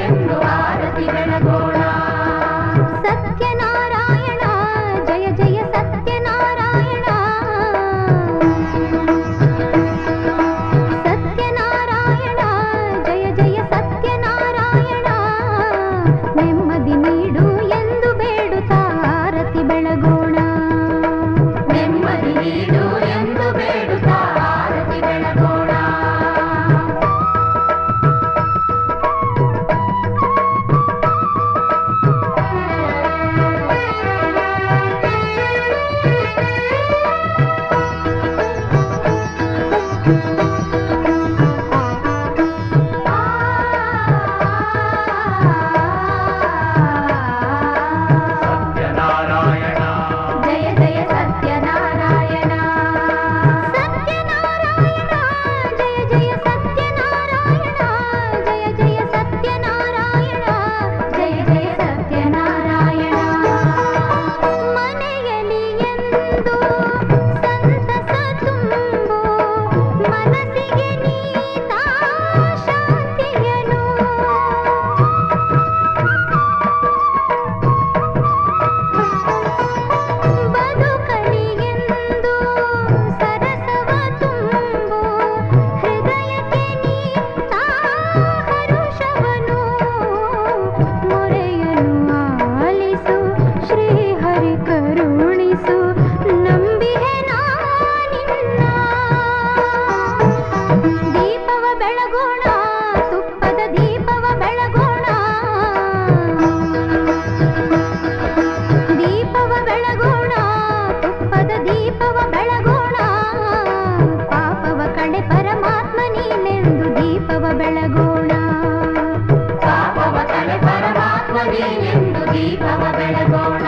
ಎಂದು ಆರತಿ ಬೆಳಗೋಣ. ಸತ್ಯನಾರಾಯಣ ಜಯ ಜಯ ಸತ್ಯನಾರಾಯಣ. ಸತ್ಯನಾರಾಯಣ ಜಯ ಜಯ ಸತ್ಯನಾರಾಯಣ. ನೆಮ್ಮದಿ ನೀಡು ಎಂದು ಬೇಡುತ್ತಾ ಆರತಿ ಬೆಳಗೋಣ. ನೆಮ್ಮದಿ ನೀಡು ಎಂದು ಬೇಡುತ್ತಾ ಆರತಿ ಬೆಳಗೋಣ. ಸತ್ಯನಾರಾಯಣ ಜಯ ಜಯ ಸತ್ಯನಾರಾಯಣ. ಸತ್ಯನಾರಾಯಣ ಜಯ ಜಯ ಸತ್ಯನಾರಾಯಣ. ಜಯ ಜಯ ಸತ್ಯನಾರಾಯಣ. ಜಯ ಜಯ ಸತ್ಯನಾರಾಯಣ. ಮನೆಯಲ್ಲಿ ಎಂದು ಸಂತಸ ತುಂಬು, ಮನಸ್ಸಿಗೆ ನೀತಾ ಶಾಂತಿಯನು. ಬದುಕಲಿ ಎಂದು ಸರಸವ ತುಂಬು, ಹೃದಯಕ್ಕೆ ನೀತಾ ಹರುಷವನು. ಮೊರೆಯನು ಆಲಿಸು, ಶ್ರೀಹರಿ ಕರುಣಿಸು, ನಂಬಿಹೆ ನಾನಿನ್ನ. ದೀಪವ ಬೆಳಗೋಣ, ತುಪ್ಪದ ದೀಪವ ಬೆಳಗೋಣ. ದೀಪವ ಬೆಳಗೋಣ, ತುಪ್ಪದ ದೀಪವ ಬೆಳಗೋಣ. ಪಾಪವ ಕಳೆ ಪರಮಾತ್ಮ ನೀನೆಂದು ದೀಪವ ಬೆಳಗೋಣ. ಪಾಪವ ಕಳೆ ಪರಮಾತ್ಮ ನೀನೆಂದು ದೀಪವ ಬೆಳಗೋಣ.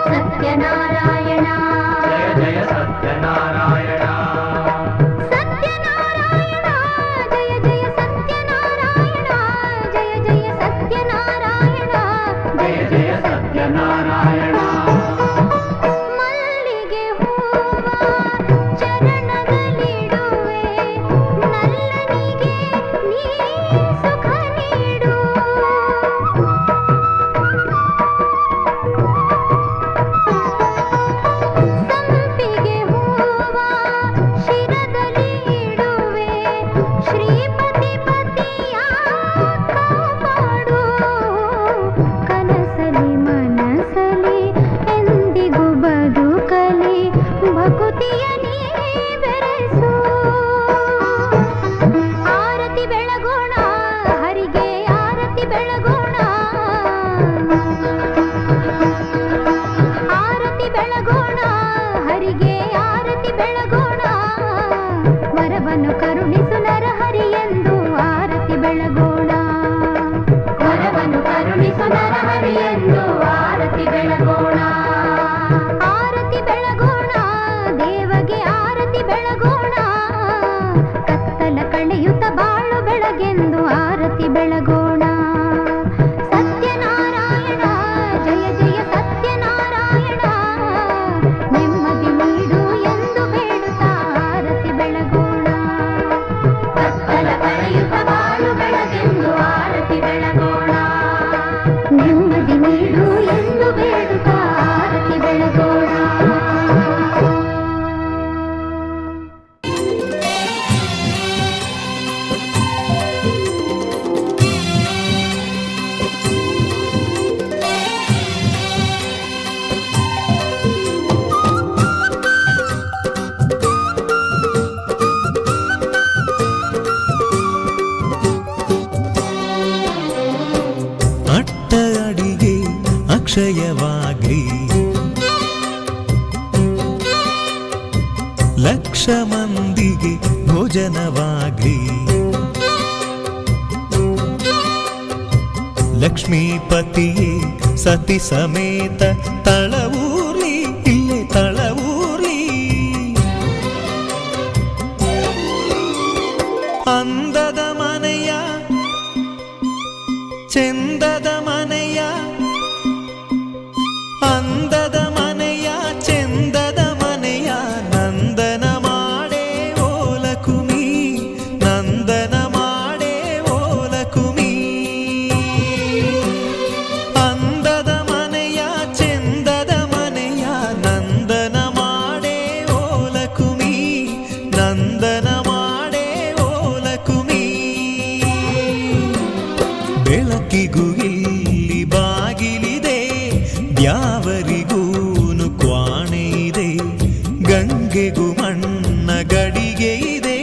ಸತ್ಯನಾರಾಯಣ ಜಯ ಜಯ ಸತ್ಯನಾರಾಯಣ ಸತ್ಯನಾರಾಯಣ ಜಯ ಜಯ ಸತ್ಯನಾರಾಯಣ. ಜಯ ಜಯ ಸತ್ಯನಾರಾಯಣ. ಜಯ ಜಯ ಸತ್ಯನಾರಾಯಣ ಮಲ್ಲಿಗೆ ಹೂವ ಚರಣದಲ್ಲಿಡುವೆ, ನಲ್ಲನಿಗೆ ನೀ ಸುಖ ನೀಡು. ಸಂಪಿಗೆ ಹೂವ ಶಿರದಲ್ಲಿ ಇಡುವೆ, ಶ್ರೀಪತಿ ಪತಿಯ ಕಾಪಾಡು. ಕನಸಲಿ ಮನಸಲಿ ಎಂದಿಗೂ ಬದುಕಲಿ, ಭಕುತಿಯ ನೀ ಬೆರೆಸು. ಆರತಿ ಬೆಳಗೋಣ, ಹರಿಗೆ ಆರತಿ ಬೆಳಗೋಣ. ಆರತಿ ಬೆಳಗೋಣ, ಹರಿಗೆ ಆರತಿ ಬೆಳಗೋಣ. ವರವನ್ನು ಕರುಣಿಸು ನರಹರಿ ಎಂದು ಆರತಿ ಬೆಳಗೋಣ. ವರವನ್ನು ಕರುಣಿಸು ನರಹರಿ ಎಂದು ಆರತಿ ಬೆಳಗೋಣ. ಆರತಿ ಬೆಳಗೋಣ, ದೇವಗೆ ಆರತಿ ಬೆಳಗೋಣ. ಕತ್ತಲ ಕಳೆಯುತ್ತ ಬಾಳು ಬೆಳಗೆಂದು ಆರತಿ ಬೆಳಗೋಣ. ಸತ್ಯನಾರಾಯಣ ಜಯ ಜಯ ಸತ್ಯನಾರಾಯಣ. ನೆಮ್ಮದಿ ನೀಡು ಎಂದು ಬೇಡುತ್ತಾ ಆರತಿ ಬೆಳಗೋಣ. ಕತ್ತಲ ಕಳೆಯುತ್ತ ಬಾಳು ಬೆಳಗೆಂದು ಆರತಿ ಬೆಳಗೋಣ. ನೆಮ್ಮದಿ ನೀಡು ಎಂದು ಬೇಡುತ್ತಾ ಆರತಿ ಬೆಳಗೋಣ. ಅಟ್ಟ ಅಡಿಗೆ ಅಕ್ಷಯವಾಗ್ಲಿ, ಲಕ್ಷ ಮಂದಿಗೆ ಭೋಜನವಾಗ್ಲಿ. ಲಕ್ಷ್ಮೀಪತಿಯೇ ಸತಿ ಸಮೇತ ತಳವೂರ್ಲಿ, ಇಲ್ಲೇ ತಳವೂರ್ಲಿ. ನನ್ನ ಗಡಿಗೆ ಇದೆ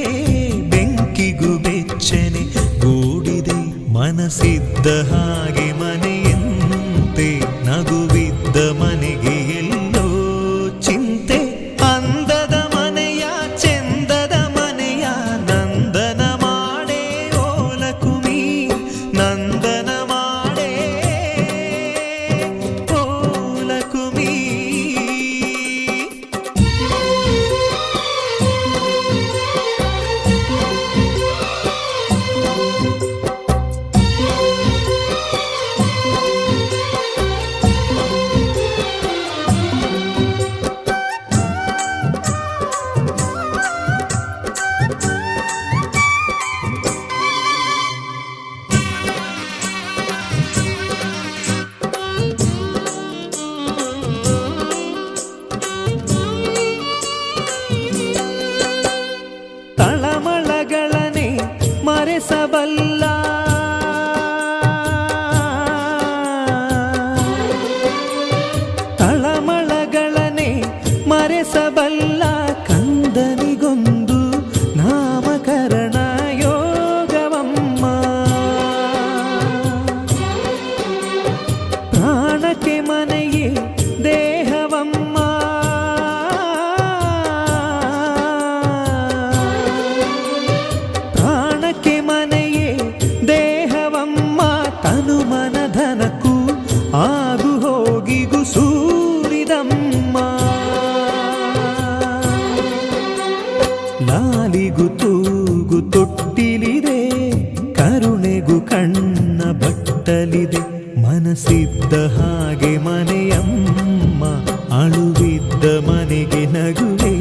ಬೆಂಕಿಗೂ ಬೆಚ್ಚನೆ ಗೂಡಿದೆ ಮನಸ್ಸಿದ್ದ ಹಾಗೆ ಮನೆಯಂತೆ ನಗುವಿದ್ದ ಮನೆಗೆ ಎಲ್ಲೋ ಚಿಂತೆ ಅಂದದ ಮನೆಯ ಚೆಂದದ ಮನೆಯ ನಂದನ ಮಾಡೇ ಓಲಕುಮಿ ನಂದನ ಮಾಡೇ ಓಲಕುಮಿ ತಳಮಳಗಳನೆ ಮರೆಸಬಲ್ಲ ತಳಮಳಗಳನೆ ಮರೆಸಬಲ್ಲ ಕಂದನಿಗೊಂದು ನಾಮಕರಣ ಯೋಗವಮ್ಮ ಪ್ರಾಣಕ್ಕೆ ಮನೆಯೇ ದೇಹವಮ್ಮ ಪ್ರಾಣಕ್ಕೆ ಮನೆಯೇ ದೇಹವಮ್ಮ ತನು ಮನಧನಕ್ಕೂ ಆಗು ಹೋಗಿಗು ಸೂರಿದಮ್ಮ ಲಾಲಿಗು ತೂಗು ತೊಟ್ಟಿಲಿದೆ ಕರುಣೆಗೂ ಕಣ್ಣ ಬಟ್ಟಲಿದೆ ಮನಸ್ಸಿದ್ದ ಹಾಗೆ ಮನೆಯಮ್ಮ ಅಳುವಿದ್ದ ಮನೆಗೆ ನಗುವೆ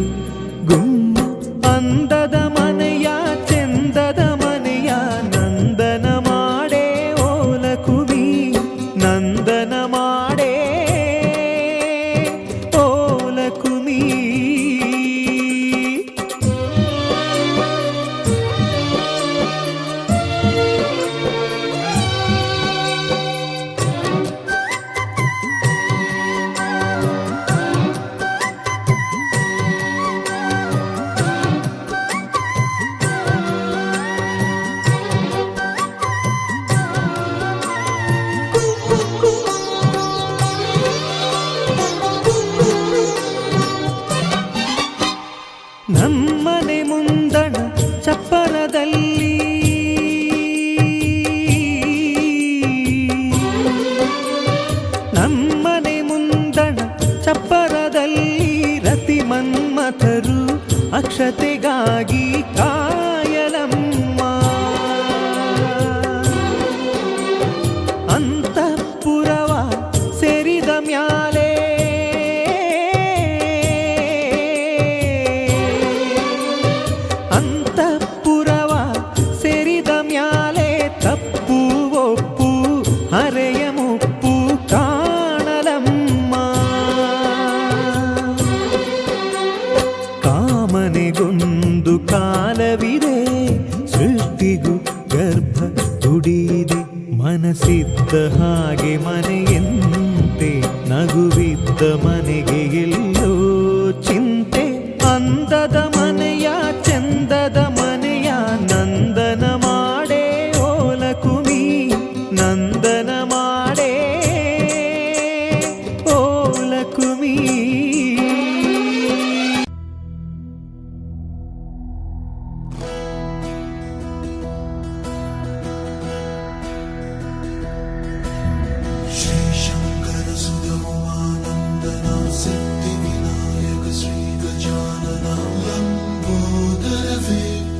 ಗುಮ್ಮ ಅಂದದ ಮನೆಯ ಚೆಂದದ ಮನೆಯ ನಂದನ ಮಾಡೇ ಓಲಕುಮಿ ನಂದನ ಮಾಡೇ ಓಲಕುಮಿ ನಮ್ಮನೆ ಮುಂದಣ ಚಪ್ಪರದಲ್ಲಿ ನಮ್ಮನೆ ಮುಂದಣ ಚಪ್ಪರದಲ್ಲಿ ರತಿ ಮನ್ಮಥರು ಅಕ್ಷತೆಗಾಗಿ ಕಾಯಲಮ್ಮ ಅಂತಃಪುರವ ಸೇರಿದ ಮ್ಯಾಲೆ ಅಂತಃಪುರವ ಸೇರಿದ ಮ್ಯಾಲೆ ತಪ್ಪು ಒಪ್ಪು ಹರೆಯ ಮುಪ್ಪು ಕಾಣಲಮ್ಮ ಕಾಮನೆಗೊಂದು ಕಾಲವಿದೆ ಸೃಷ್ಟಿಗೂ ಗರ್ಭ ದುಡಿದೆ ಮನಸ್ಸಿದ್ದ ಹಾಗೆ ಮನೆಯಂತೆ ನಗುವಿದ್ದ ಮನೆಗೆ ಎಲ್ಲೋ ಚಿಂತೆ ಅಂದದ ಮನೆಯ ಚಂದದ ಮನೆಯ ನಂದನ ಮಾಡೇ ಓಲಕುಮಿ ನಂದನ ಮಾಡೇ ಓಲಕುಮಿ श्री शंकर सुगमानंदना सिद्धि विनायक श्री गजानना लंबोदर वेद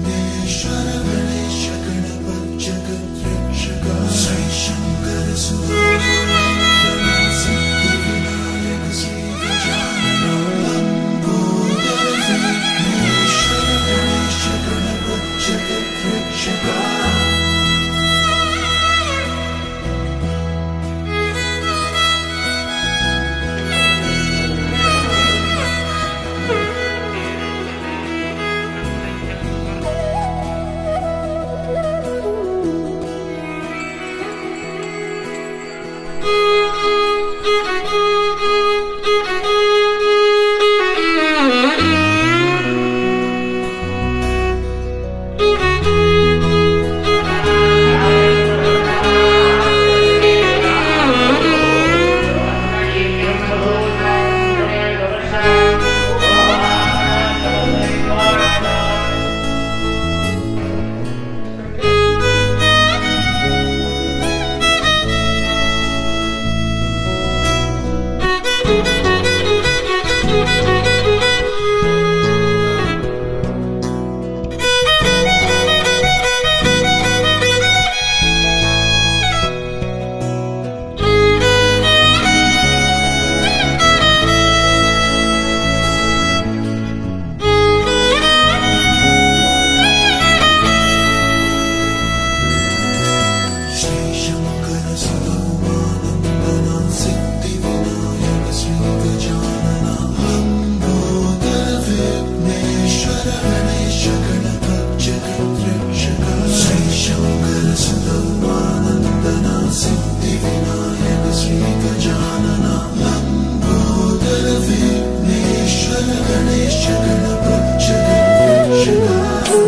गणेश गणपति जगद्रक्षक श्री शंकर सुतमानंदना सिद्धि विनायक श्री गजानन लंबोदर विघ्नेश्वर गणेश गणपति जगद्रक्षक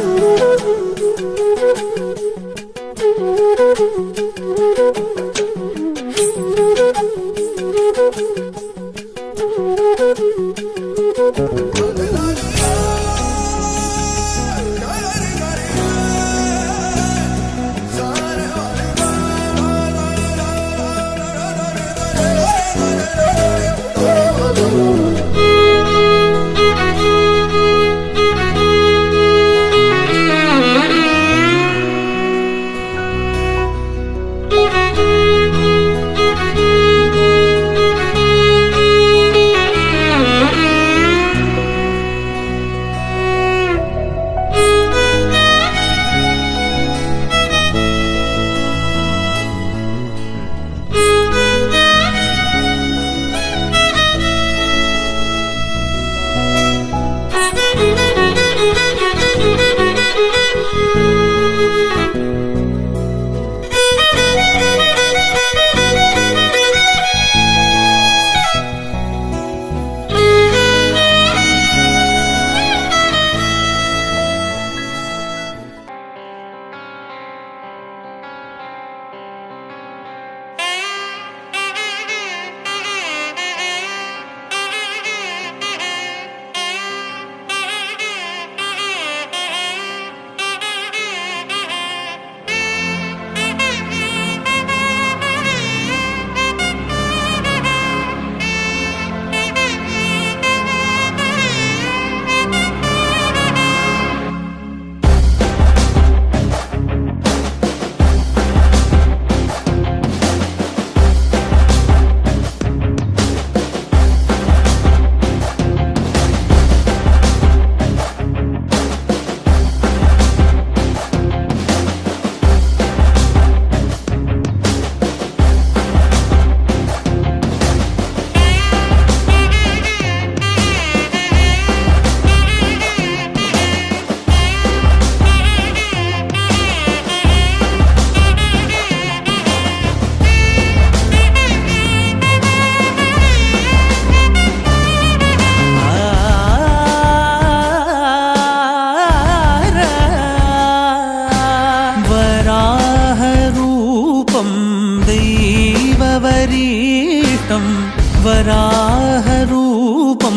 वराहरूपं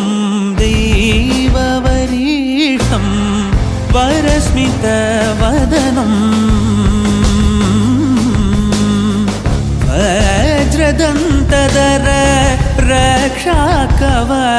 दैववरीष्टं वरस्मितवदनं वज्रदन्तधर रक्षाकवचम्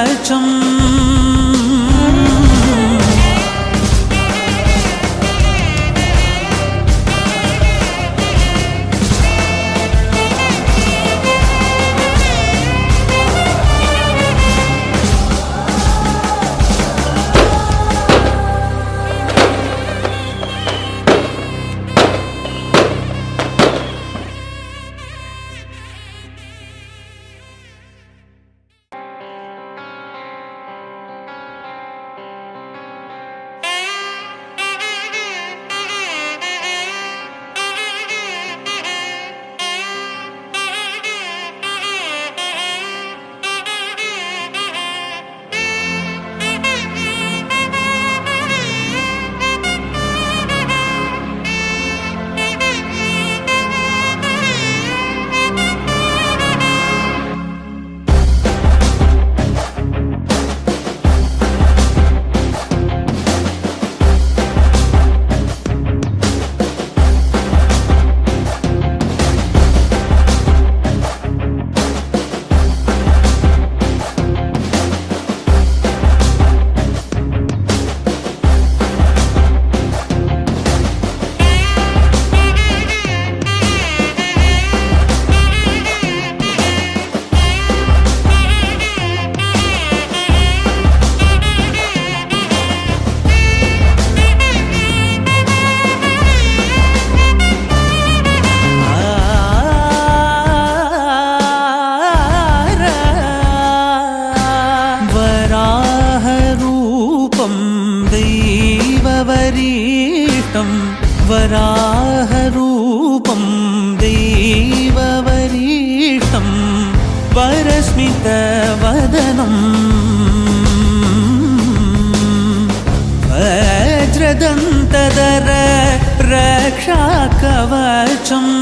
दैववरीष्टं वराहरूपं दैववरीष्टं वरस्मितवदनम् वज्रदन्तधर रक्षाकवचम्